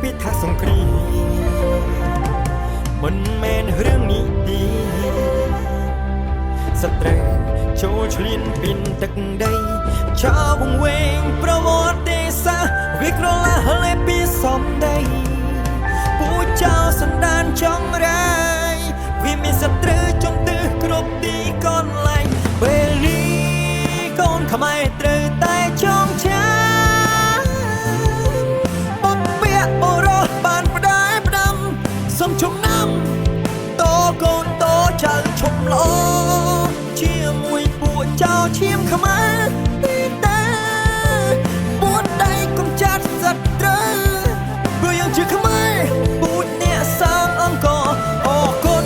ពីថាសង្គ្រាមមិនមែនរឿងនេះទេសត្រូវចូលឆ្លៀនពីនទឹកដីចោលវង្វេងប្រវត្តិសាស្ត្រវាក្រឡាស់លេពីសំដីពូចោលសណ្ដានចង់រាយវាមានសត្រូវចំទើគ្រប់ទីកន្លែងពេលនេះកូនខ្មែរត្រូវតែចងចាំសំជុំណាំតកូនតចៅឈុំឡជាមួយពួកចៅឈាមខ្មែរទីតាពួតដៃកុំចាត់សត្រូវព្រោះយើងជាខ្មែរពួតអ្នកសាងអង្គអរគុណ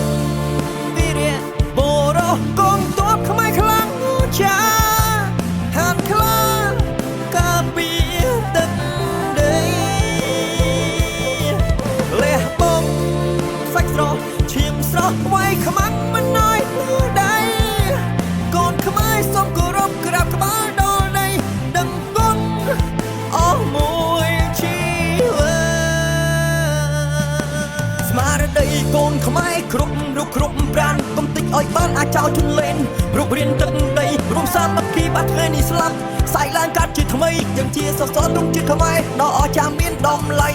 វីរៈបុរសកងទ័ពខ្មែរខ្លាំងចាហានខ្លាការពារទឹកដីលះបង់ឈាមស្រស់ថ្មីខ្មាំងមិនណយដៃកូនខ្មែរសូមគោរពក្រាបក្បាលដល់ដីដឹងគុណអស់មួយជីវិតស្មារតីកូនខ្មែរគ្រប់រូបគ្រប់ប្រាណកុំតិចឲ្យបានអាចោលជន់លេនរូបរៀនទឹកដីរួមសាមគ្គីបាត់ថ្ងៃនេះស្លាប់ស្អែកឡើងកាត់ជាថ្មីយើងជាសសរទ្រង់ជាតិខ្មែរដ៏អស្ចារ្យមានតម្លៃ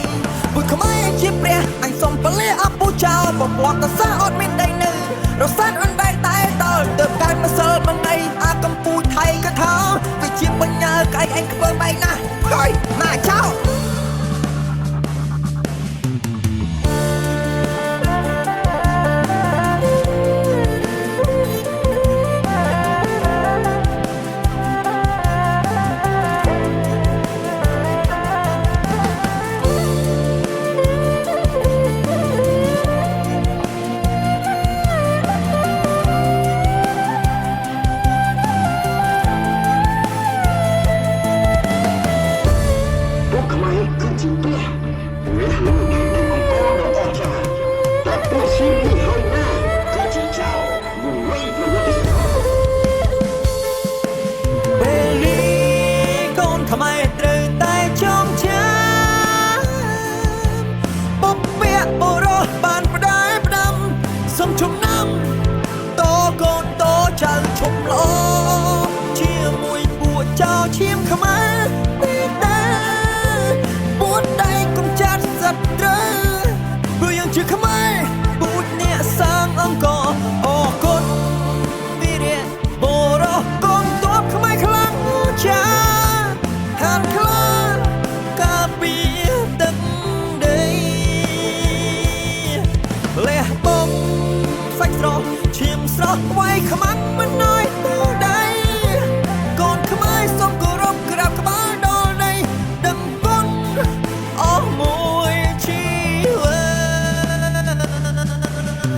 ពុទ្ធខ្មែរជាព្រះអញសូមពលិអពូចោលបំលាត់តសាអត់មានដីនៅរសានអណ្ដែតតែដល់ទៅកើតម្សិលមិនអីអាកម្ពុជាថៃក៏ថាវាជាបញ្ញាក្អែកឯងខ្ពើបែកណាស់ហើយណាចោលខ្មែរត្រូវតែចងចាំបុព្វបុរសបានផ្ដាល់ផ្ដាំសូមជំនំតកូនតចៅឈុំឡជាមួយពួកចៅឈាមខ្មែរទីតាពួតដៃកុំចាត់សត្រូវព្រោះយើងជាខ្មែរពួតអ្នកសាងអង្គអរគុណវីរៈបុរសកងទ័ពខ្មែរខ្លាំងចាហានខ្លាការពារទឹកដីលះបង់សាច់ស្រស់ឈាមស្រស់ថ្មីខ្មាំងមិនណយដៃកូនខ្មែរសូមគោរពក្រាបក្បាលដល់ដីដឹងគុណអស់មួយជីវិ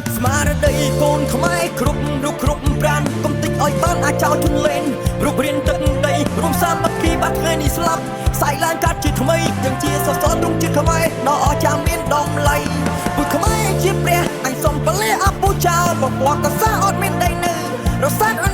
តស្មារតីកូនខ្មែរគ្រប់រូបគ្រប់ប្រាណកុំតិចឲ្យបានអាចោលជន់លេនរូបរៀនទឹកដីរួមសាមគ្គីបាត់ថ្ងៃនេះស្លាប់ស្អែកឡើងកាត់ជាថ្មីយើងជាសសរទ្រង់ជាតិខ្មែរដ៏អស្ចារ្យមានតម្លៃពុទ្ធខ្មែរជាព្រះអញសូមពលិអពូចោលបំលាត់តសាអត់មានដីនៅរសាន